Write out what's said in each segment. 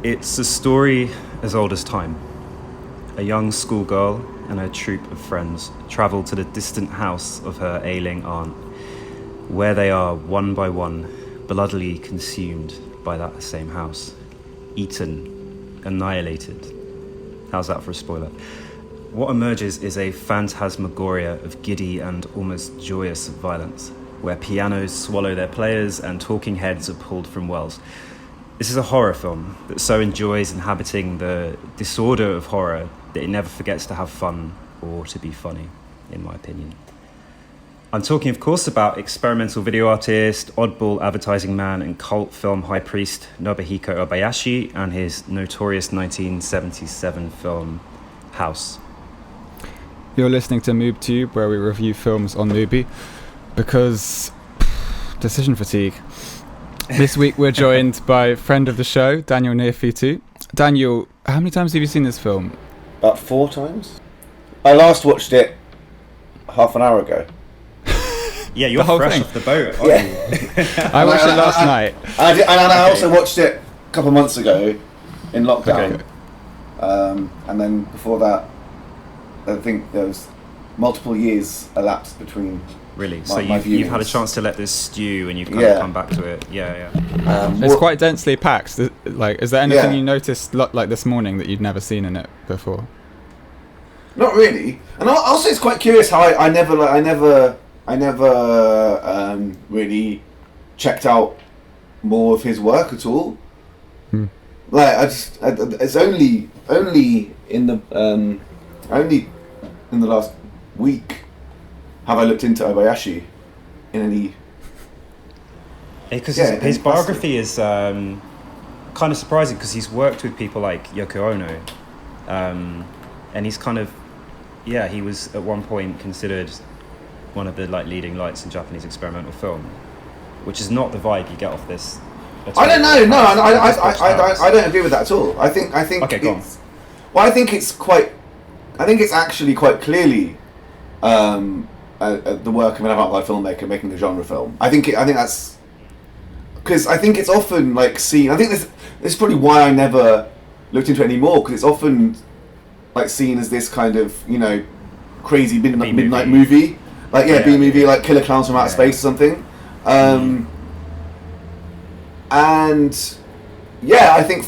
It's a story as old as time. A young schoolgirl and her troop of friends travel to the distant house of her ailing aunt, where they are, one by one, bloodily consumed by that same house. Eaten, annihilated. How's that for a spoiler? What emerges is a phantasmagoria of giddy and almost joyous violence, where pianos swallow their players and talking heads are pulled from wells. This is a horror film that so enjoys inhabiting the disorder of horror that it never forgets to have fun or to be funny, in my opinion. I'm talking, of course, about experimental video artist, oddball advertising man, and cult film high priest Nobuhiko Obayashi and his notorious 1977 film House. You're listening to MoobTube, where we review films on Mubi, because decision fatigue. This week we're joined by friend of the show, Daniel Neofetou. Daniel, how many times have you seen this film? About 4 times. I last watched it half an hour ago. Yeah, you're fresh off the boat. Yeah. I watched it last night. I also watched it a couple of months ago in lockdown. Okay. And then before that, I think there was multiple years elapsed between. Really? My, so you've had a chance to let this stew and you've kind of come back to it. Yeah. It's quite densely packed. Like, is there anything you noticed like this morning that you'd never seen in it before? Not really. And also it's quite curious how I never really checked out more of his work at all. Like it's only in the last week have I looked into Obayashi in any. Because his biography is kind of surprising because he's worked with people like Yoko Ono, and he's kind of he was at one point considered one of the leading lights in Japanese experimental film, which is not the vibe you get off this. I don't know. No, I don't agree with that at all. I think. Okay, go on. Well, I think it's actually quite clearly the work of an avant-garde filmmaker making a genre film. I think that's because I think it's often seen. I think this is probably why I never looked into it anymore, because it's often seen as this kind of crazy midnight movie. B movie, like Killer Clowns from Outer Space or something. And I think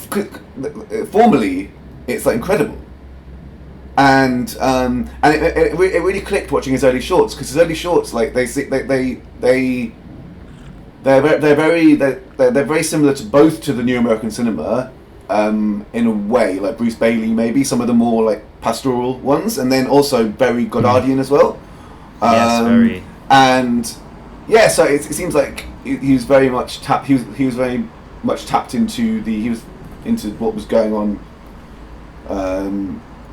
formally it's incredible, and it really clicked watching his early shorts, because his early shorts they're very similar to both to the new American cinema in a way, like Bruce Bailey maybe, some of the more pastoral ones, and then also very Godardian as well. Yes, very. And so it seems like he was very much tapped. He was very much tapped into what was going on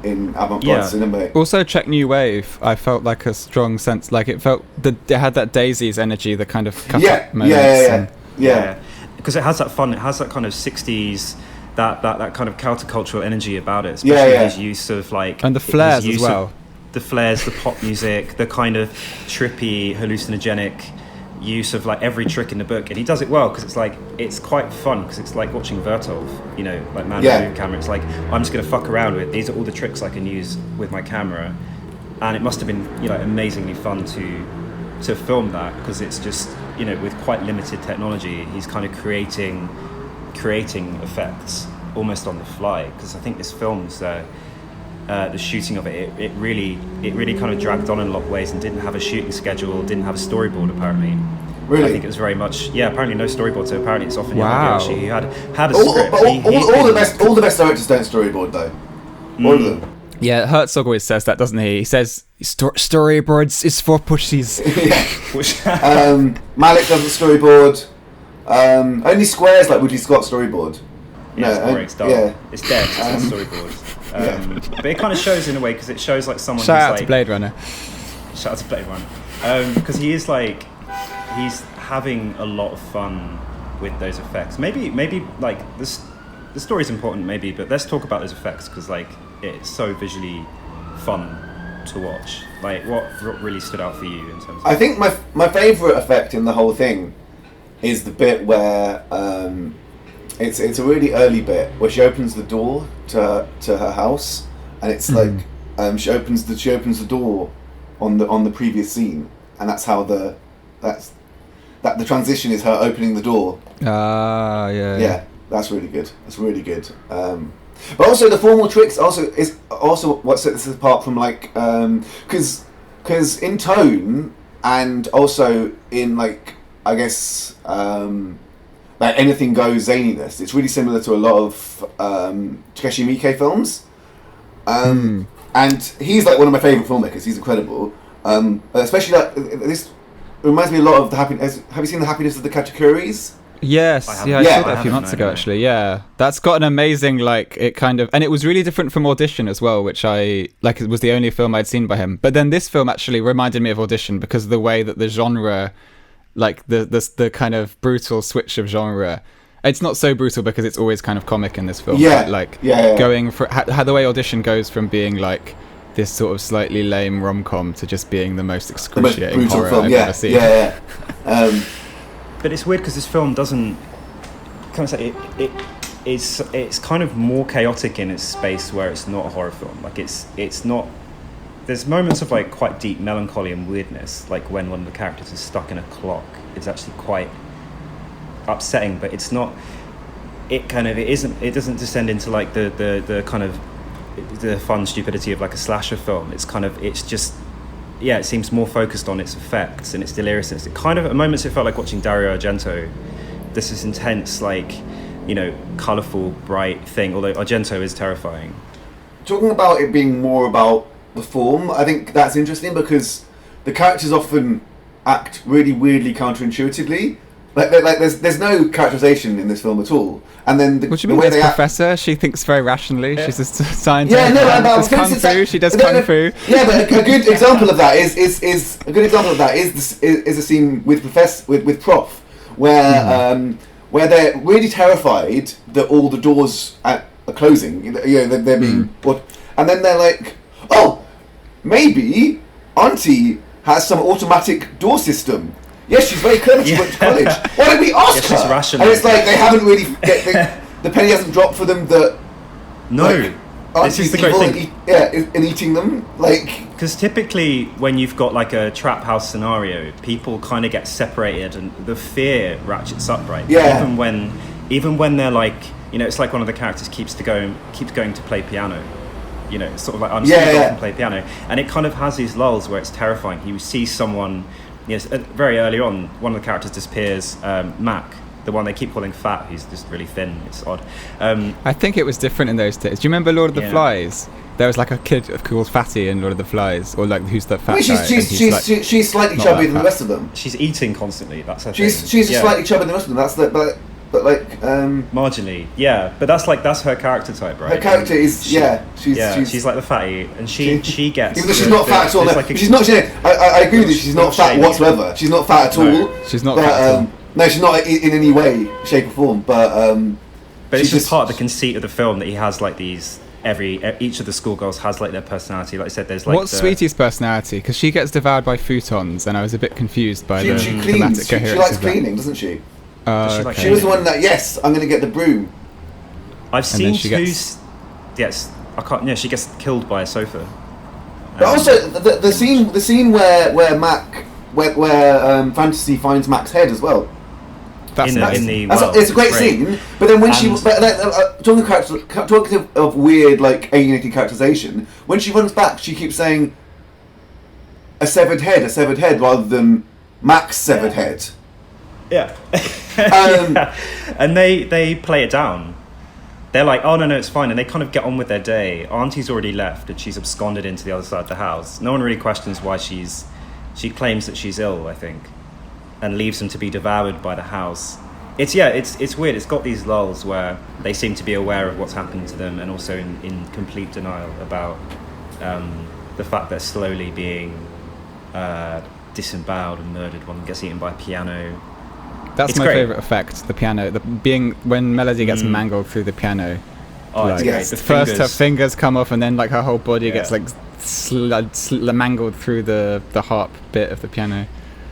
in avant-garde cinema. Also, Czech New Wave, I felt like a strong sense, it felt that it had that Daisies energy, the kind of cut-up moments. Yeah. Because it has that fun. It has that kind of 60s. That kind of countercultural energy about it, especially his use of and the flares as well. The flares, the pop music, the kind of trippy, hallucinogenic use of every trick in the book, and he does it well, because it's quite fun, because it's like watching Vertov, man with camera. It's I'm just going to fuck around with these are all the tricks I can use with my camera, and it must have been amazingly fun to film that, because it's just with quite limited technology, he's kind of creating effects almost on the fly, because I think this film's the shooting of it really kind of dragged on in a lot of ways, and didn't have a shooting schedule, didn't have a storyboard apparently. Really? I think it was very much apparently no storyboard, so apparently it's often Obayashi who had a script. All the best directors don't storyboard though. All of them. Yeah, Herzog always says that, doesn't he? He says storyboards is for pussies. Malick doesn't storyboard. Only Square's Woody Scott storyboard. It's dull. It's dead. It's a storyboard. But it kind of shows in a way, because it shows someone Shout who's out to Blade Runner. Shout out to Blade Runner. Because he is he's having a lot of fun with those effects. Maybe this the story's important maybe, but let's talk about those effects, because it's so visually fun to watch. What really stood out for you in terms of... I think my favourite effect in the whole thing is the bit where it's a really early bit where she opens the door to her house, and it's like she opens the door on the previous scene, and that's how the transition is her opening the door. Yeah. That's really good. But also the formal tricks is what sets this apart from like because in tone and also in like I guess like anything goes zaniness, it's really similar to a lot of Takeshi Miike films, and he's like one of my favourite filmmakers. He's incredible, especially like this reminds me a lot of the happiness. Have you seen The Happiness of the Katakuris? Yes, I saw that a few months ago, actually. Yeah, that's got an amazing and it was really different from Audition as well, which it was the only film I'd seen by him. But then this film actually reminded me of Audition because of the way that the genre, like the kind of brutal switch of genre. It's not so brutal because it's always kind of comic in this film. Going for how the way Audition goes from being like this sort of slightly lame rom-com to just being the most excruciating horror I've ever seen. But it's weird because this film doesn't kind of say it's kind of more chaotic in its space where it's not a horror film. Like it's not. There's moments of like quite deep melancholy and weirdness, like when one of the characters is stuck in a clock. It's actually quite upsetting, but it's not. It doesn't descend into like the kind of the fun stupidity of like a slasher film. It's just. Yeah, it seems more focused on its effects and its deliriousness. It kind of, at moments, it felt like watching Dario Argento. This intense, like, colourful, bright thing, although Argento is terrifying. Talking about it being more about the form, I think that's interesting because the characters often act really weirdly counterintuitively. Like there's no characterization in this film at all. And then what do you mean? This professor, she thinks very rationally. Yeah. She's a scientist. Yeah, no, kung fu. She does kung fu. Yeah, but a good example of that is a scene with Prof, where they're really terrified that all the doors are closing. They're being and then they're like, oh, maybe Auntie has some automatic door system. Yes, she's very clever. She went to college. Why don't we ask her? She's rational. And it's like they haven't really. The penny hasn't dropped for them that. No, this is the great thing. In eating them, like. Because typically, when you've got like a trap house scenario, people kind of get separated, and the fear ratchets up, right? Yeah. Even when they're like, it's like one of the characters keeps going to play piano. It's sort of like I'm just going to go off and play piano, and it kind of has these lulls where it's terrifying. You see someone. Yes, very early on, one of the characters disappears, Mac, the one they keep calling fat, who's just really thin. It's odd. I think it was different in those days. Do you remember Lord of the Flies? There was like a kid called Fatty in Lord of the Flies, or like who's that fat guy? She's slightly chubbier than the rest of them. She's eating constantly. That's her thing. She's slightly chubbier than the rest of them. That's but like marginally, yeah. But that's her character type, right? Her character is she's like the fatty, and she gets. Even though she's not fat at all. She's not. I agree with you. She's not fat whatsoever. She's not fat at all. She's not fat at all. No, she's not in any way, shape, or form. But it's just part of the conceit of the film that he has like these. Each of the schoolgirls has like their personality. Like I said, there's like. What's Sweetie's personality? Because she gets devoured by futons, and I was a bit confused by the thematic coherence. She likes cleaning, doesn't she? Okay. She was the one that I'm going to get the broom. I've seen yes, I can't. Yeah, she gets killed by a sofa. But also the scene where Fantasy finds Mac's head as well. It's a great scene. But then when talking of weird like alienating characterization, when she runs back, she keeps saying a severed head rather than Mac's severed head. Yeah. And they play it down. They're like, oh no, it's fine, and they kind of get on with their day. Auntie's already left, and she's absconded into the other side of the house. No one really questions why she claims that she's ill, I think, and leaves them to be devoured by the house. It's weird. It's got these lulls where they seem to be aware of what's happened to them, and also in complete denial about the fact they're slowly being disemboweled and murdered. One gets eaten by a piano. That's my favourite effect, the piano. When Melody gets mangled through the piano. Oh, it's great. First her fingers come off, and then like her whole body gets like mangled through the harp bit of the piano.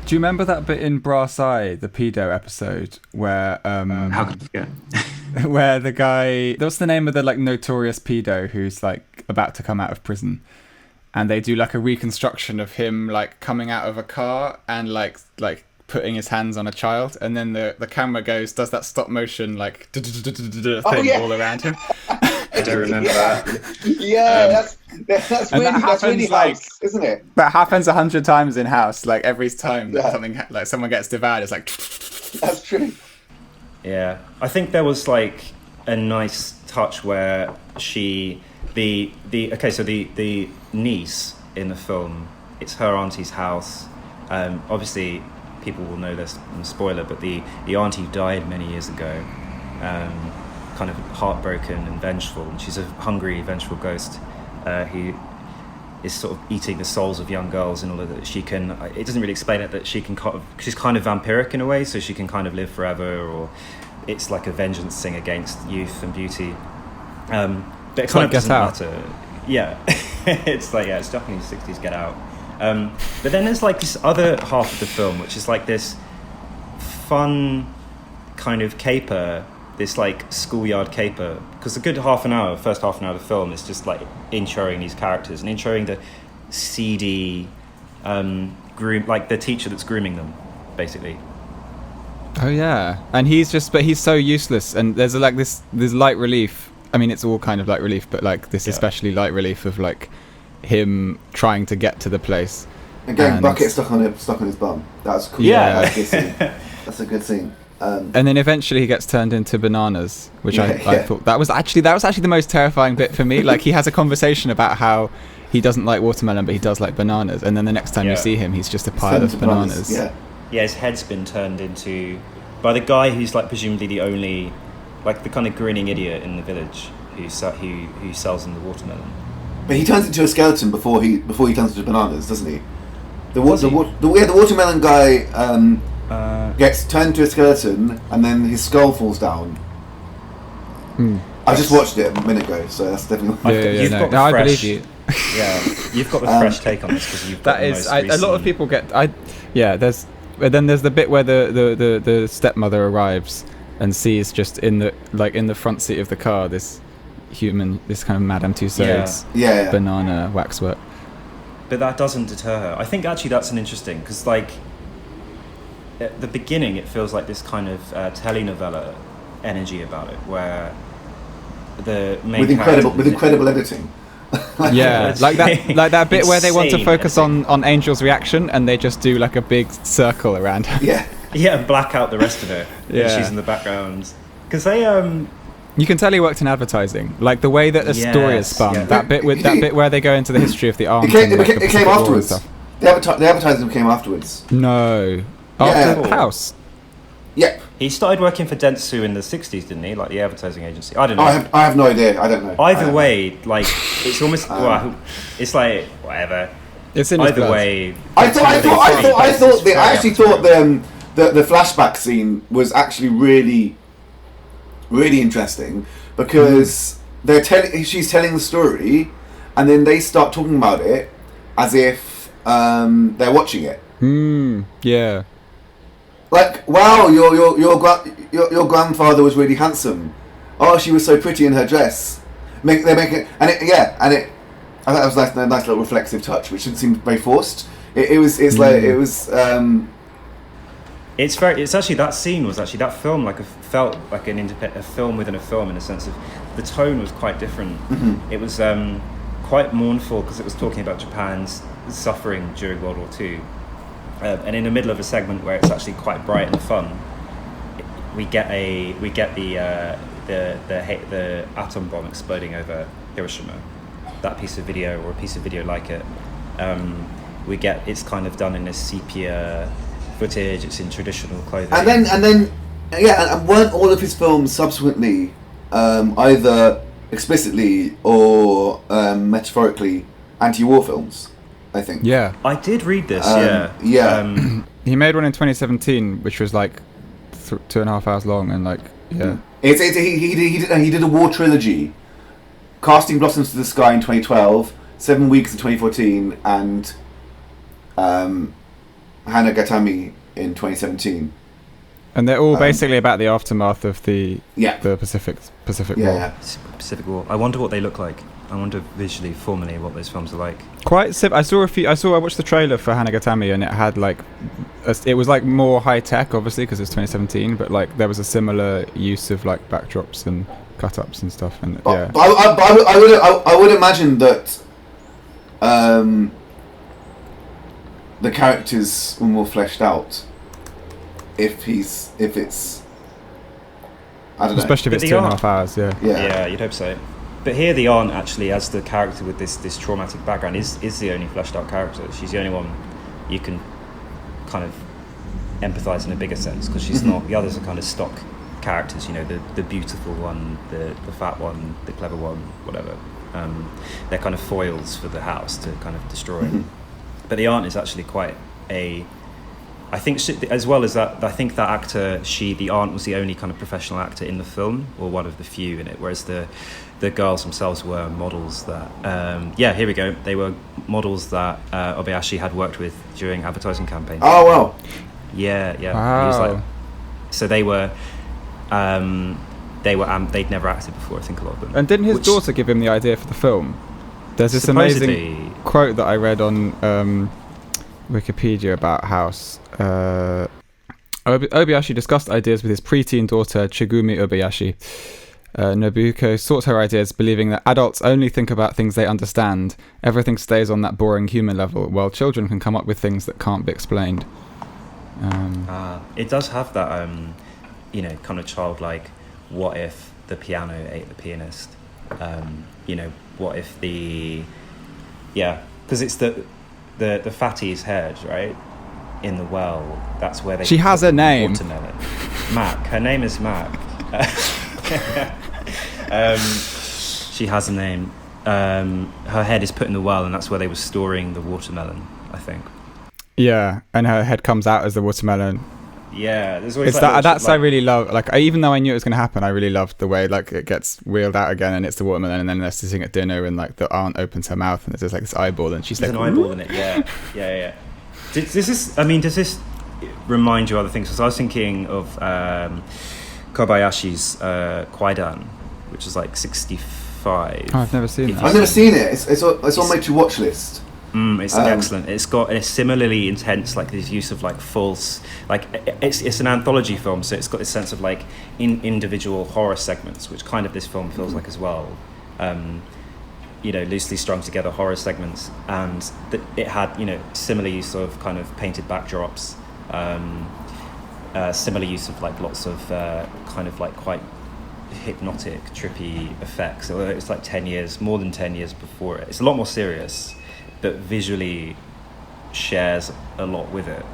Do you remember that bit in Brass Eye, the pedo episode, where how could you forget? where the guy, what's the name of the like notorious pedo who's like about to come out of prison, and they do like a reconstruction of him like coming out of a car and like putting his hands on a child, and then the camera does that stop motion like thing all around him. I don't remember that. Yeah, that's really House, isn't it? That happens 100 times in House. Like every time that someone gets devoured, it's like. That's true. Yeah, I think there was like a nice touch where the niece in the film, it's her auntie's house. Obviously, people will know this, spoiler, but the auntie died many years ago. Kind of heartbroken and vengeful, and she's a hungry, vengeful ghost who is sort of eating the souls of young girls in order that she can. It doesn't really explain it, that she can she's kind of vampiric in a way, so she can kind of live forever, or it's like a vengeance thing against youth and beauty. But it kind of doesn't matter. Yeah, it's like it's Japanese 60s Get Out. But then there's like this other half of the film, which is like this fun kind of caper. This like schoolyard caper, because the good first half an hour of the film is just like introing these characters and introing the seedy like the teacher that's grooming them, basically. Oh yeah, and he's so useless, and there's like this light relief. I mean, it's all kind of light relief, but like this especially light relief of like him trying to get to the place. Again, bucket stuck on his bum. That's cool. Yeah. That's a good scene. And then eventually he gets turned into bananas, which I thought that was actually the most terrifying bit for me. Like he has a conversation about how he doesn't like watermelon, but he does like bananas, and then the next time you see him, he's just a pile of bananas. Yeah, his head's been turned into by the guy who's like presumably the only, like the kind of grinning idiot in the village who sells him the watermelon. But he turns into a skeleton before he turns into bananas, doesn't he? The watermelon guy. Gets turned to a skeleton, and then his skull falls down. I just watched it a minute ago, so that's definitely. I believe you. Yeah, you've got the fresh take on this because you've got a lot of people get. There's the bit where the stepmother arrives and sees just in the front seat of the car this kind of Madame Tussauds banana waxwork. But that doesn't deter her. I think actually that's an interesting, because like. At the beginning, it feels like this kind of telenovela energy about it, where the main with incredible editing. like that bit where they want to focus on Angel's reaction, and they just do like a big circle around her. And black out the rest of it. And she's in the background because they You can tell he worked in advertising, like the way that the story is spun. Yeah. That bit where they go into the history of the arms. It came afterwards. The advertising came afterwards. No. After House. Yep. He started working for Dentsu in the 60s, didn't he? Like the advertising agency. I don't know. I have no idea. I don't know. Either way, like it's almost it's like whatever. It's in either way. I actually thought the flashback scene was actually really, really interesting because she's telling the story, and then they start talking about it as if they're watching it. Yeah. Like, wow, your grandfather was really handsome. Oh, she was so pretty in her dress. I thought that was a nice little reflexive touch, which didn't seem very forced. It's actually, that scene was actually, that film felt like a film within a film, in a sense of the tone was quite different. Mm-hmm. It was quite mournful because it was talking about Japan's suffering during World War II. And in the middle of a segment where it's actually quite bright and fun, we get the atom bomb exploding over Hiroshima. That piece of video, or a piece of video like it, it's kind of done in this sepia footage. It's in traditional clothing. And then weren't all of his films subsequently either explicitly or metaphorically anti-war films? I think. Yeah. I did read this. He made one in 2017, which was like 2.5 hours long, and like he did a war trilogy: Casting Blossoms to the Sky in 2012, 7 Weeks in 2014, and Hanagatami in 2017. And they're all basically about the aftermath of the Pacific War. Yeah. Pacific War. I wonder what they look like. I wonder visually, formally, what those films are like. Quite simple. I watched the trailer for Hanagatami, and it had like, it was like more high tech, obviously, because it's 2017. But like, there was a similar use of like backdrops and cut-ups and stuff. And But I would imagine that the characters were more fleshed out if it's I don't know. Especially if it's 2.5 hours. Yeah, you'd hope so. But here the aunt actually, as the character with this traumatic background, is the only fleshed out character. She's the only one you can kind of empathise in a bigger sense, because she's not. The others are kind of stock characters, you know, the beautiful one, the fat one, the clever one, whatever. They're kind of foils for the house to kind of destroy. But the aunt is actually quite I think as well as that, I think that actor, the aunt was the only kind of professional actor in the film, or one of the few in it, whereas the girls themselves were models that, here we go, they were models that Obayashi had worked with during advertising campaigns. Oh, wow. Yeah. Wow. He was like, so they were, they'd never acted before, I think, a lot of them. And didn't his daughter give him the idea for the film? There's this amazing quote that I read on Wikipedia about House. Obayashi discussed ideas with his preteen daughter Chigumi Obayashi. Nobuhiko sought her ideas, believing that adults only think about things they understand. Everything stays on that boring human level, while children can come up with things that can't be explained. It does have that, kind of childlike, what if the piano ate the pianist? What if because it's the fatty's head, right? In the well, that's where they. She has a name. Watermelon. Mac. Her name is Mac. She has a name. Her head is put in the well, and that's where they were storing the watermelon, I think. Yeah, and her head comes out as the watermelon. Yeah, there's always it's I really love. Like, even though I knew it was going to happen, I really loved the way like it gets wheeled out again, and it's the watermelon, and then they're sitting at dinner, and like the aunt opens her mouth, and there's like this eyeball, and she's like, an eyeball in it. Yeah. Does this remind you of other things? Because I was thinking of Kobayashi's Kwaidan, which is like 65. Oh, I've never seen it. I've never seen it. It's on my to-watch list. It's excellent. It's got a similarly intense, like, this use of like false, like it's an anthology film, so it's got this sense of like individual horror segments, which kind of this film feels like as well. Loosely strung together horror segments, and it had similar use of kind of painted backdrops, similar use of like lots of kind of like quite hypnotic, trippy effects. So it's like more than 10 years before it. It's a lot more serious, but visually shares a lot with it.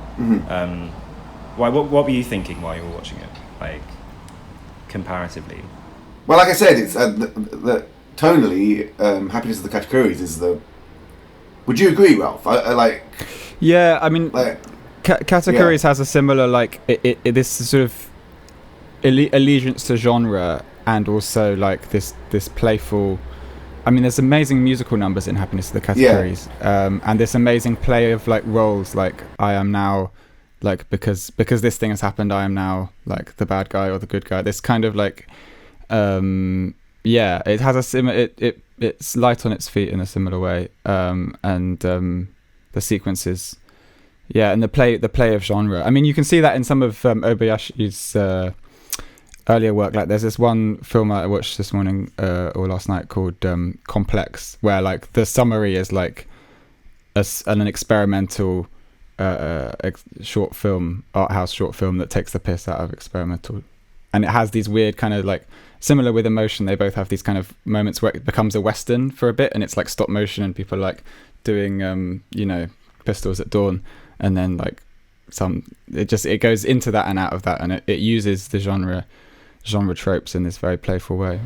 What were you thinking while you were watching it, like, comparatively? Well, like I said, it's the tonally, Happiness of the Katakuri's is the. Would you agree, Ralph? I like. Yeah, I mean, Katakuri's has a similar this sort of allegiance to genre, and also like this playful. I mean, there's amazing musical numbers in Happiness of the Katakuri's, and this amazing play of like roles, like I am now, like because this thing has happened, I am now like the bad guy or the good guy. This kind of like, it has a similar. It's light on its feet in a similar way, and the sequences, and the play of genre. I mean, you can see that in some of Obayashi's earlier work. Like, there's this one film I watched this morning or last night called Complex, where like the summary is like an experimental short film, art house short film that takes the piss out of experimental, and it has these weird kind of like, similar with Emotion, they both have these kind of moments where it becomes a western for a bit, and it's like stop motion, and people like doing Pistols at Dawn, and then like it goes into that and out of that, and it uses the genre tropes in this very playful way.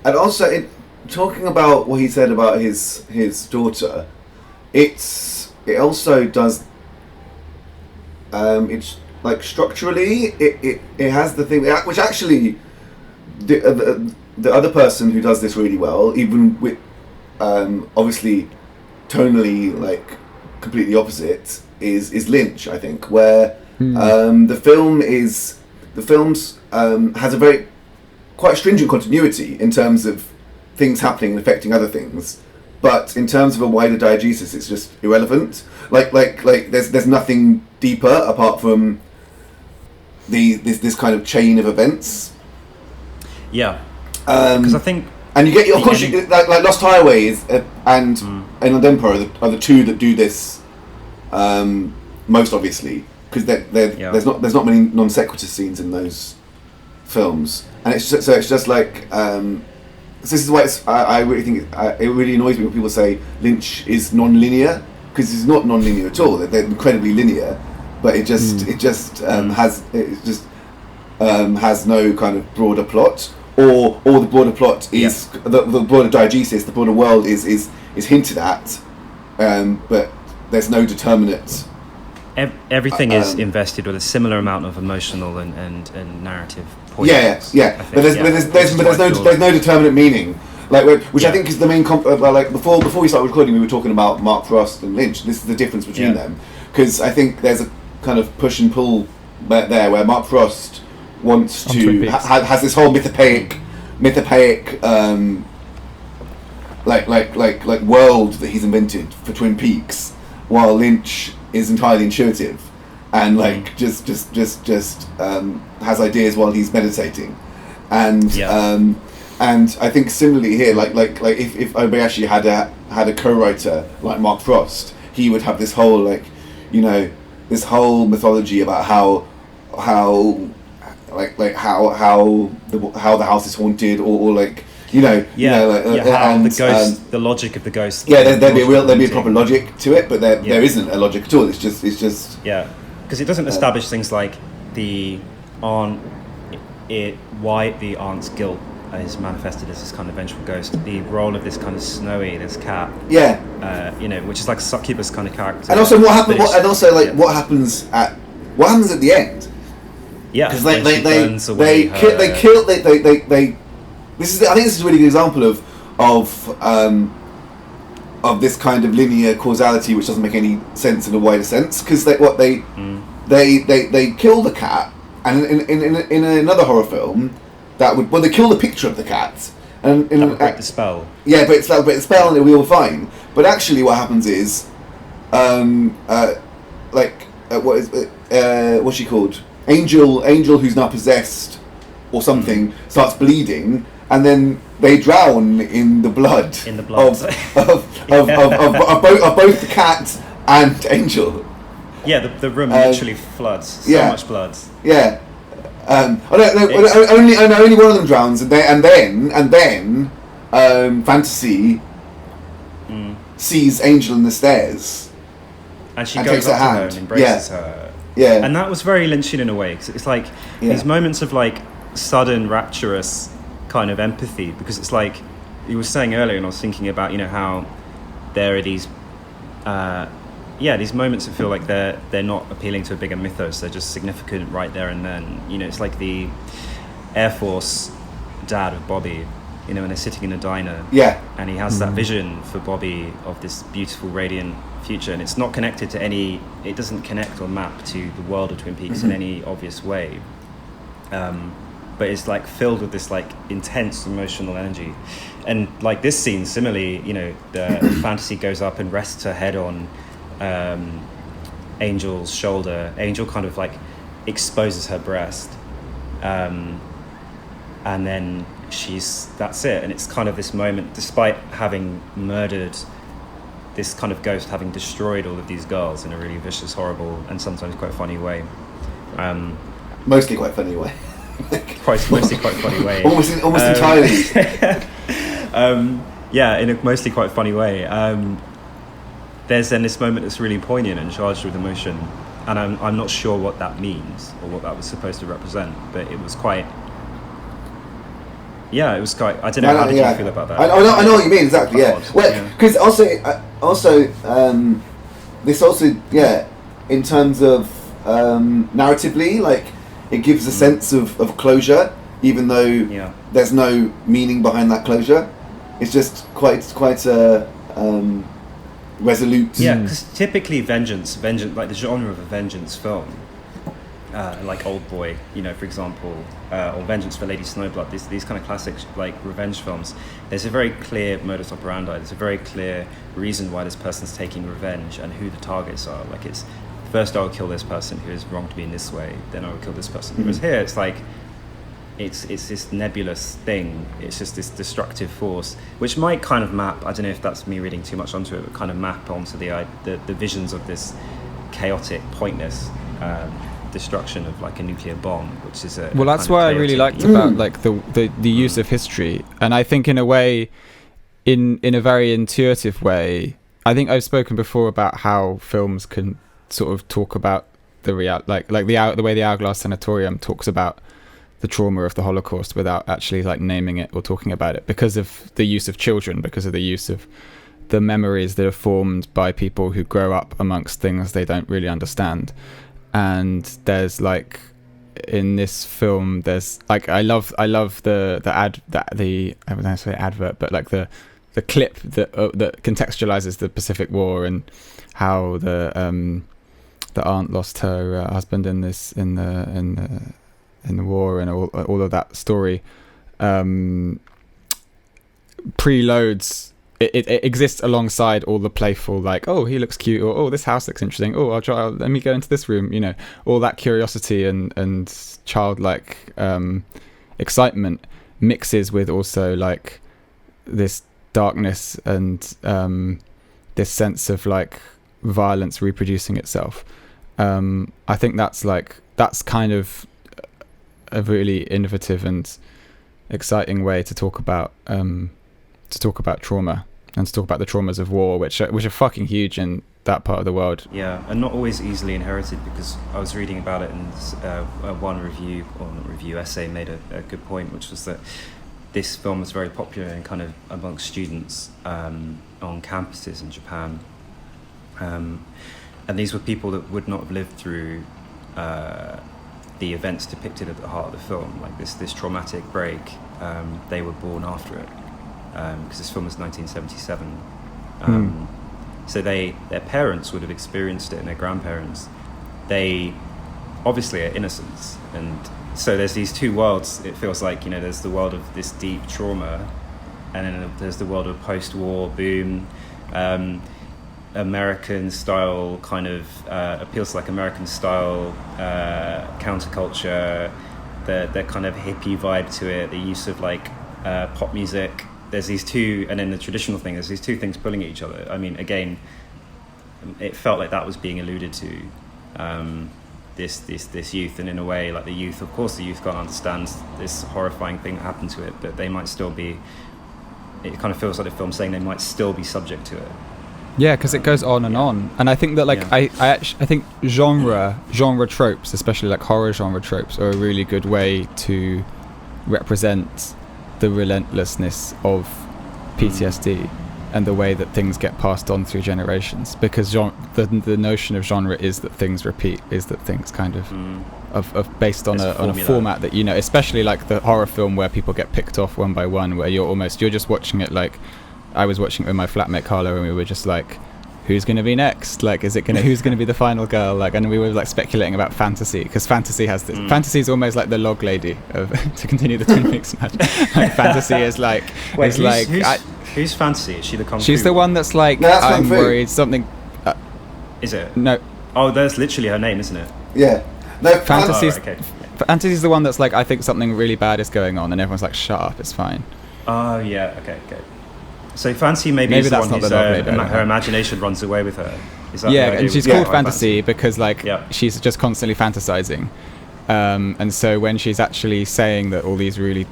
And also, talking about what he said about his daughter, it also does. It's like structurally, it has the thing which actually the other person who does this really well, even with obviously tonally like completely opposite, is Lynch, I think, where the film is the films has a very quite stringent continuity in terms of things happening and affecting other things, but in terms of a wider diegesis, it's just irrelevant. Like there's nothing deeper apart from this kind of chain of events. Yeah, because I think, and you get of course like Lost Highway and Inland Empire are the two that do this most obviously, because there's not many non sequitur scenes in those films, and it's just like. So this is why I really think it really annoys me when people say Lynch is non-linear, because it's not non-linear at all. They're incredibly linear, but it just has no kind of broader plot, or the broader plot is the broader diegesis, the broader world is hinted at, but there's no determinate. Everything is invested with a similar amount of emotional and narrative points. But there's no determinate meaning, which I think is the main. Before we started recording, we were talking about Mark Frost and Lynch. This is the difference between them, because I think there's a kind of push and pull there, where Mark Frost wants to has this whole mythopoeic like world that he's invented for Twin Peaks, while Lynch is entirely intuitive and just has ideas while he's meditating, and I think similarly here, if Obayashi had a co-writer like Mark Frost, he would have this whole this whole mythology about how the house is haunted, or the ghost, the logic of the ghost. Yeah, there'd be a proper logic to it, but there isn't a logic at all. It's just because it doesn't establish things like why the aunt's guilt is manifested as this kind of vengeful ghost, the role of this kind of Snowy, this cat, which is like a succubus kind of character, and also what happens at the end. Yeah, because I think this is a really good example of this kind of linear causality, which doesn't make any sense in a wider sense. Because they kill the cat, and in another horror film they kill the picture of the cat, and that would break the spell. Yeah, but it's like break the spell, and it'll be all fine. But actually, what happens is, what's she called? Angel, who's now possessed or something, starts bleeding, and then they drown in the blood. Of both the cat and Angel. Yeah, the room literally floods. So much blood. Yeah. Only one of them drowns, and then Fantasy sees Angel in the stairs, and she goes up to her and embraces her. Yeah, and that was very Lynchian in a way, because it's like these moments of sudden rapturous kind of empathy, because it's like you were saying earlier, and I was thinking about how there are these these moments that feel like they're not appealing to a bigger mythos, they're just significant right there and then. It's like the Air Force dad of Bobby, when they're sitting in a diner, and he has that vision for Bobby of this beautiful radiant future, and it's not connected to it doesn't connect or map to the world of Twin Peaks in any obvious way, but it's filled with this intense emotional energy. And this scene similarly, the Fantasy goes up and rests her head on Angel's shoulder. Angel kind of exposes her breast, and then that's it. And it's kind of this moment, despite having murdered this kind of ghost, having destroyed all of these girls in a really vicious, horrible, and sometimes quite funny way. Mostly quite funny way. Mostly quite funny way. Almost entirely. In a mostly quite funny way. There's then this moment that's really poignant and charged with emotion, and I'm not sure what that means or what that was supposed to represent, but it was quite. Yeah, it was quite. I don't know. How did you feel about that? I know what you mean exactly. Yeah. Well, because also, this also, in terms of narratively, it gives a sense of closure, even though there's no meaning behind that closure. It's just quite a resolute. Yeah, because typically vengeance, like the genre of a vengeance film, like Old Boy, for example, or Vengeance for Lady Snowblood, these kind of classic like revenge films, there's a very clear modus operandi. There's a very clear reason why this person's taking revenge and who the targets are. Like, it's first I will kill this person who has wronged me in this way, then I will kill this person. Whereas here it's like it's this nebulous thing. It's just this destructive force, which might kind of map. I don't know if that's me reading too much onto it, but kind of map onto the visions of this chaotic, pointless destruction of like a nuclear bomb, which is a well, that's why I really liked about like the use of history, and I think in a way, in a very intuitive way. I think I've spoken before about how films can sort of talk about the the way the Hourglass Sanatorium talks about the trauma of the Holocaust without actually like naming it or talking about it, because of the use of children, because of the use of the memories that are formed by people who grow up amongst things they don't really understand. And there's like in this film, there's like I love the I don't know say advert, but like the clip that contextualizes the Pacific War and how the aunt lost her husband in the war, and all of that story preloads. It exists alongside all the playful, like, oh, he looks cute, or oh, this house looks interesting, oh, let me go into this room, all that curiosity and childlike excitement mixes with also like this darkness and this sense of like violence reproducing itself. I think that's kind of a really innovative and exciting way to talk about trauma and to talk about the traumas of war, which are fucking huge in that part of the world. Yeah, and not always easily inherited, because I was reading about it, and one essay made a good point, which was that this film was very popular in kind of amongst students on campuses in Japan, and these were people that would not have lived through the events depicted at the heart of the film, like this traumatic break. They were born after it, because this film was 1977. So their parents would have experienced it, and their grandparents. They obviously are innocents, and so there's these two worlds. It feels like, there's the world of this deep trauma, and then there's the world of post-war boom, American style kind of appeals to like American style counterculture, the kind of hippie vibe to it, the use of like pop music. There's these two, and then the traditional thing, there's these two things pulling at each other. I mean, again, it felt like that was being alluded to, this youth, and in a way, like the youth can't understand this horrifying thing that happened to it, but they might still be, it kind of feels like the film's saying they might still be subject to it. Yeah, because it goes on and on, and I think that I think genre tropes, especially like horror genre tropes, are a really good way to represent the relentlessness of PTSD and the way that things get passed on through generations. Because the notion of genre is that things repeat, is that things kind of based on a format that especially like the horror film where people get picked off one by one, where you're just watching it like. I was watching it with my flatmate Carlo, and we were just like, who's going to be next? Like, who's going to be the final girl? Like, and we were like speculating about fantasy, because fantasy has this. Fantasy is almost like the log lady to continue the Twin Peaks match. Like, fantasy is like, who's fantasy? Is she the Kung Fu? She's the one that's like, no, that's I'm worried something. Is it? No. Oh, that's literally her name, isn't it? Yeah. No, fantasy's. Oh, okay. Fantasy's the one that's like, I think something really bad is going on, and everyone's like, shut up, it's fine. Oh yeah. Okay. So fantasy maybe is the one who's her imagination runs away with her. Is that and she's called fantasy because she's just constantly fantasizing, and so when she's actually saying that all these really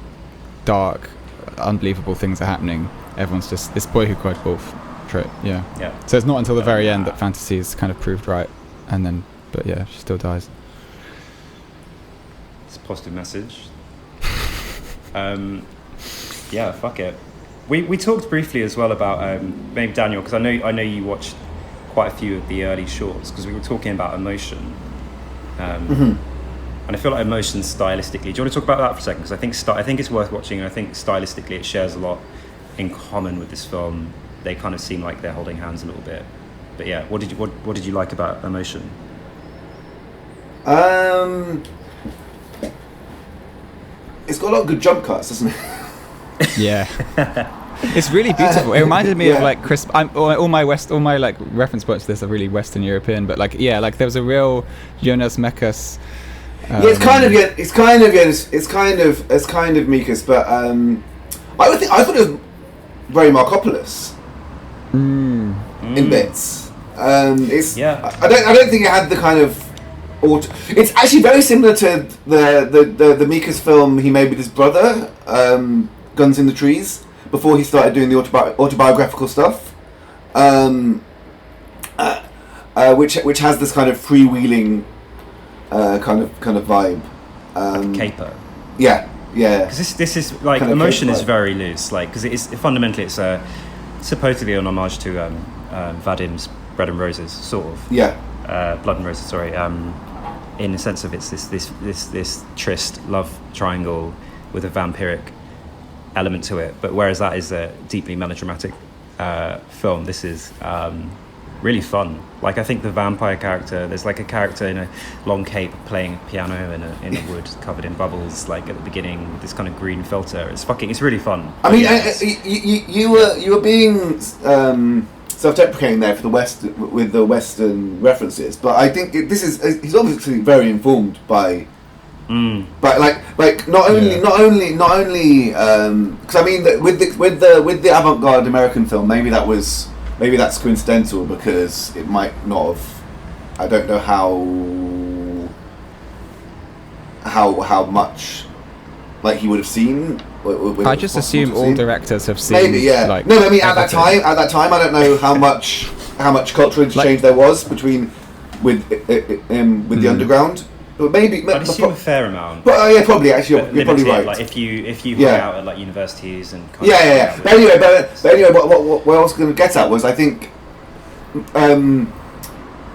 dark, unbelievable things are happening, everyone's just this boy who cried wolf trope. Yeah. So it's not until the very end that fantasy is kind of proved right, and then she still dies. It's a positive message. Fuck it. We talked briefly as well about maybe Daniel, because I know you watched quite a few of the early shorts, because we were talking about emotion, and I feel like emotion stylistically. Do you want to talk about that for a second? Because I think it's worth watching, and I think stylistically it shares a lot in common with this film. They kind of seem like they're holding hands a little bit. But yeah, what did you like about emotion? It's got a lot of good jump cuts, doesn't it? Yeah. It's really beautiful. It reminded me of like all my like reference points to this are really Western European, but like like there was a real Jonas Mekas. It's kind of Mikas, but I thought it was very Markopolis in bits. I don't think it had the kind of. It's actually very similar to the Mikas film he made with his brother, Guns in the Trees, before he started doing the autobiographical stuff, which has this kind of freewheeling kind of vibe, like a caper. Yeah. Because this is like kind of emotion caper is very loose, like because it is fundamentally it's supposedly an homage to Vadim's Bread and Roses, sort of. Yeah. Blood and Roses, sorry. In the sense of it's this tryst love triangle with a vampiric element to it, but whereas that is a deeply melodramatic film, this is really fun. Like I think the vampire character, there's like a character in a long cape playing a piano in a wood covered in bubbles, like at the beginning with this kind of green filter. It's really fun. I mean, you were being self-deprecating there for the West with the Western references, but I think he's obviously very informed by like not only because I mean with the avant-garde American film, maybe that's coincidental because it might not have. I don't know how much like he would have seen. I just assume all directors have seen. Maybe, yeah. Like, no, I mean at that time, I don't know how much cultural interchange there was between with the underground. But maybe I'd assume a fair amount. But yeah, probably actually you're probably right. Like if you hung out at like universities and But anyway, what I was going to get at was I think,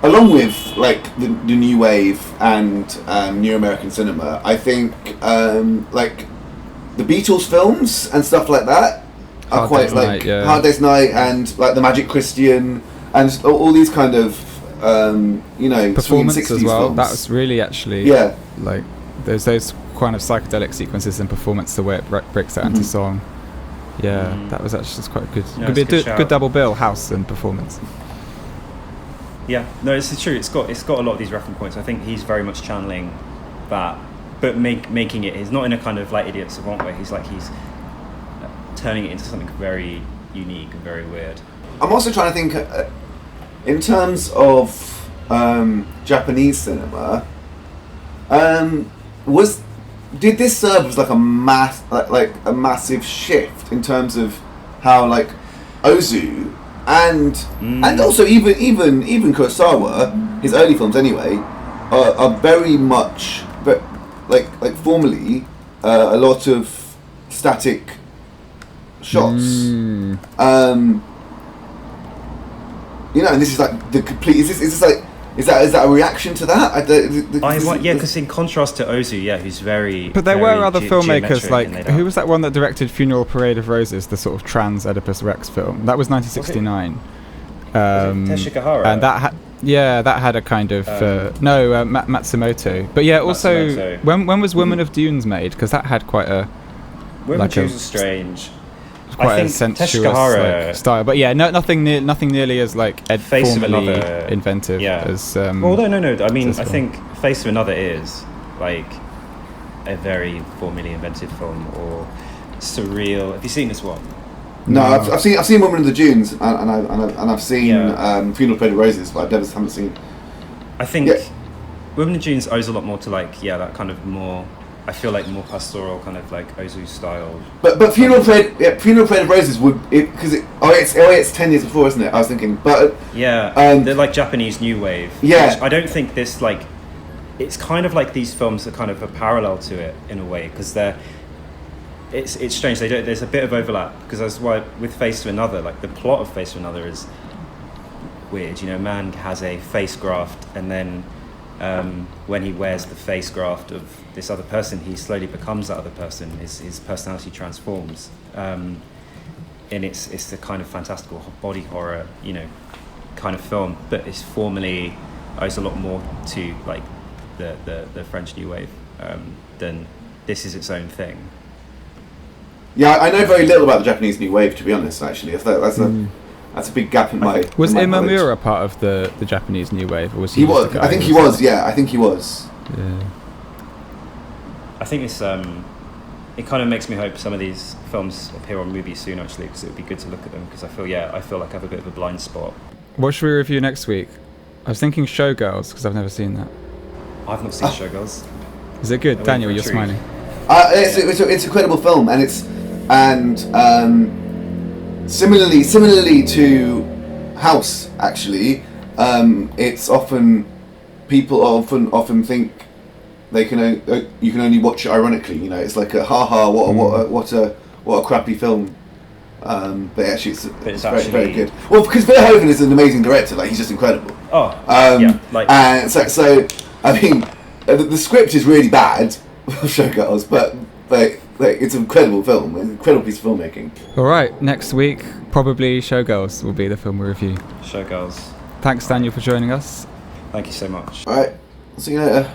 along with like the new wave and new American cinema, I think like the Beatles films and stuff like that are quite like Hard Day's Night and like the Magic Christian and all these kind of performance as well. films. That was really actually like there's those kind of psychedelic sequences in performance, the way it breaks out into song. That was actually just quite good. Yeah, Could be a good double bill, house and performance. Yeah, no, it's true. It's got a lot of these reference points. I think he's very much channeling that, but making it. He's not in a kind of like idiot savant way. He's turning it into something very unique and very weird. I'm also trying to think in terms of Japanese cinema. Did this serve as like a massive shift in terms of how like Ozu and also even Kurosawa, his early films anyway, are very much but like formally a lot of static shots. And this is like the complete. Is that a reaction to that? Because in contrast to Ozu, who's very. But there were other filmmakers like who who was that one that directed Funeral Parade of Roses, the sort of trans Oedipus Rex film? That was 1969. Teshigahara? And that had a kind of Matsumoto. But also Matsumoto. when was Woman of Dunes made? Because that had quite a. Women of Dunes is strange. Quite a sensuous style, but nothing nearly as like formally inventive as. No. I mean, I think Face of Another is like a very formally invented film or surreal. Have you seen this one? No, I've seen Woman of the Dunes and I've seen Funeral Parade of Roses, but I haven't seen. I think Women of the Dunes owes a lot more to like that kind of more. I feel like more pastoral kind of like Ozu style. But Funeral Parade of Roses would it's 10 years before, isn't it? I was thinking, but they're like Japanese new wave. Yeah, I don't think this like it's kind of like these films are kind of a parallel to it in a way because it's strange. There's a bit of overlap because that's why with Face to Another, like the plot of Face to Another is weird. Man has a face graft and then. When he wears the face graft of this other person, he slowly becomes that other person. His personality transforms, and it's the kind of fantastical body horror, kind of film. But it's formally owes a lot more to like the French New Wave, then this is its own thing. Yeah, I know very little about the Japanese New Wave, to be honest. Actually, that's a big gap in my. Was in my Imamura knowledge. part of the Japanese New Wave, or was he? He just a was. guy I think who he was. Yeah, I think he was. Yeah. I think it's it kind of makes me hope some of these films appear on Mubi soon, actually, because it would be good to look at them. Because I feel like I have a bit of a blind spot. What should we review next week? I was thinking Showgirls because I've never seen that. I've not seen Showgirls. Is it good, I Daniel? went You're for a treat. smiling. It's an incredible film, and similarly to House, actually, it's often people often think they can you can only watch it ironically. You know, it's like a what a crappy film. But actually, it's very, very good. Well, because Verhoeven is an amazing director. Like, he's just incredible. Oh, and so I mean, the script is really bad of Showgirls, but it's an incredible film, an incredible piece of filmmaking. All right, next week probably Showgirls will be the film we review. Showgirls. Thanks, Daniel, for joining us. Thank you so much. All right, see you later.